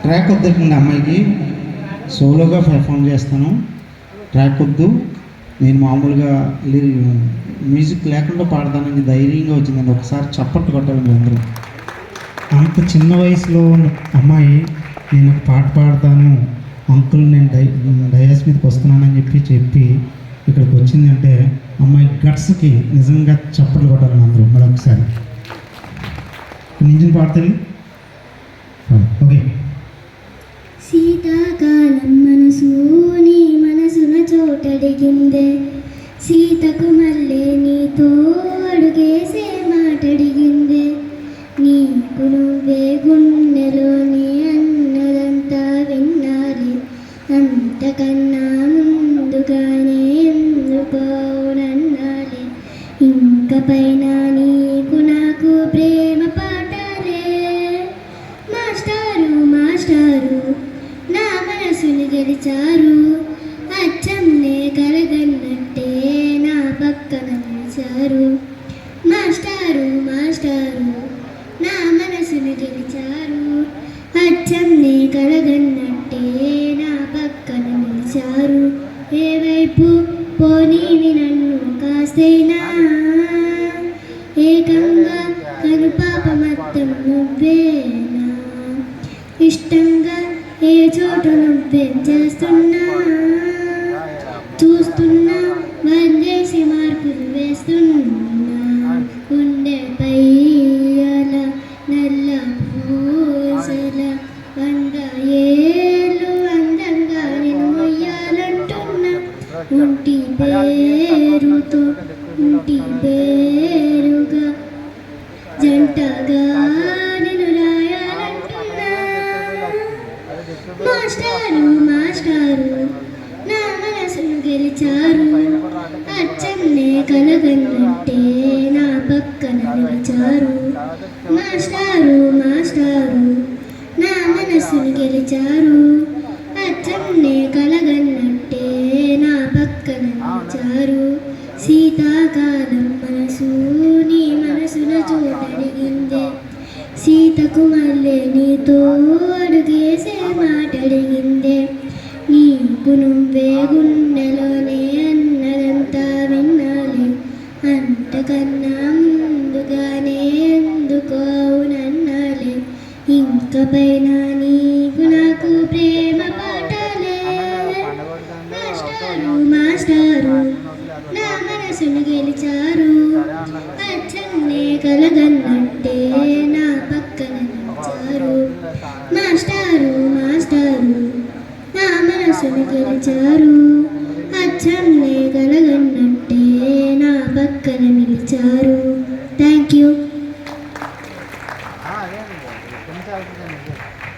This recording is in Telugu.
ట్రాక్ వద్దండి అమ్మాయికి, సోలోగా పెర్ఫామ్ చేస్తాను. ట్రాక్ వద్దు, నేను మామూలుగా మ్యూజిక్ లేకుండా పాడతానని ధైర్యంగా వచ్చిందండి. ఒకసారి చప్పట్లు కొట్టాలండి అందరూ. అంత చిన్న వయసులో ఉన్న అమ్మాయి నేను ఒక పాట పాడతాను అంకుల్, నేను డయాస్ మీదకి వస్తున్నానని చెప్పి ఇక్కడికి వచ్చిందంటే అమ్మాయి గట్స్కి నిజంగా చప్పట్లు కొట్టాలని అందరూ. మళ్ళీ ఒకసారి నిజం పాడుతుంది. ఓకే. శీతాకాలం మనసు నీ మనసున చోటడిగిందే, సీతకు మళ్ళీ నీతో అడుగేసే మాటడిగిందే, నీకు నువ్వే గుండెలోని అన్నదంతా విన్నాలి, అంతకన్నా ముందుగానే ఎందుకోనన్నాలి, ఇంక పైన నీకు నాకు ప్రేమ పాటాలే. మాస్టారు మాస్టారు నా మనసుని గెలిచారు, అచ్చంనే కలగన్నట్టే నా పక్కన నిలిచారు. మాస్టారు మాస్టారు నా మనసుని గెలిచారు, అచ్చంనే కలగన్నట్టే నా పక్కన నిలిచారు. ఏ వైపు పోనీవి నన్ను కాస్తైనా, ఏకంగా కనుపాప మొత్తం నువ్వేనా, ఇష్టంగా ఏ చోట నువ్వేం చేస్తున్నా, చూస్తున్నా వందేసి మార్కులు వేస్తున్నా, గుండెపై అలా నల్ల పూసల 100 ఏళ్ళు అందంగా నేను మొయ్యాలంటున్నా, ఉంటి పేరుతో ఉంటి పేరుగా జంటగా నేను రాయాలంటున్నా. మాస్టారు మాస్టారు నా మనసును గెలిచారు, అచ్చంనే కలగన్నట్టే నా పక్కన నిలిచారు. మాస్టారు మాస్టారు నా మనసును గెలిచారు, అచ్చంనే కలగన్నట్టే నా పక్కన నిలిచారు. శీతాకాలం మనసు నీ మనసున చోటడిగిందే, సీతకు మళ్ళీ నీతో అడుగేసే మాటడిగిందే, నీకు నువ్వే గుండెలోనే అన్నదంతా విన్నాలి, అంతకన్నా ముందుగానే ఎందుకోనన్నాలి, ఇంక పైన నీకు నాకు ప్రేమ పాటాలే. మాస్టారు మాస్టారు నా మనసును గెలిచారు, అచ్చన్నే కలగన్నట్టే నా పక్కన నిలిచారు. మాస్టారు మాస్టారు నా మనసును గెలిచారు, అచ్చన్నే కలగన్నట్టే నా పక్కన నిలిచారు. Thank you.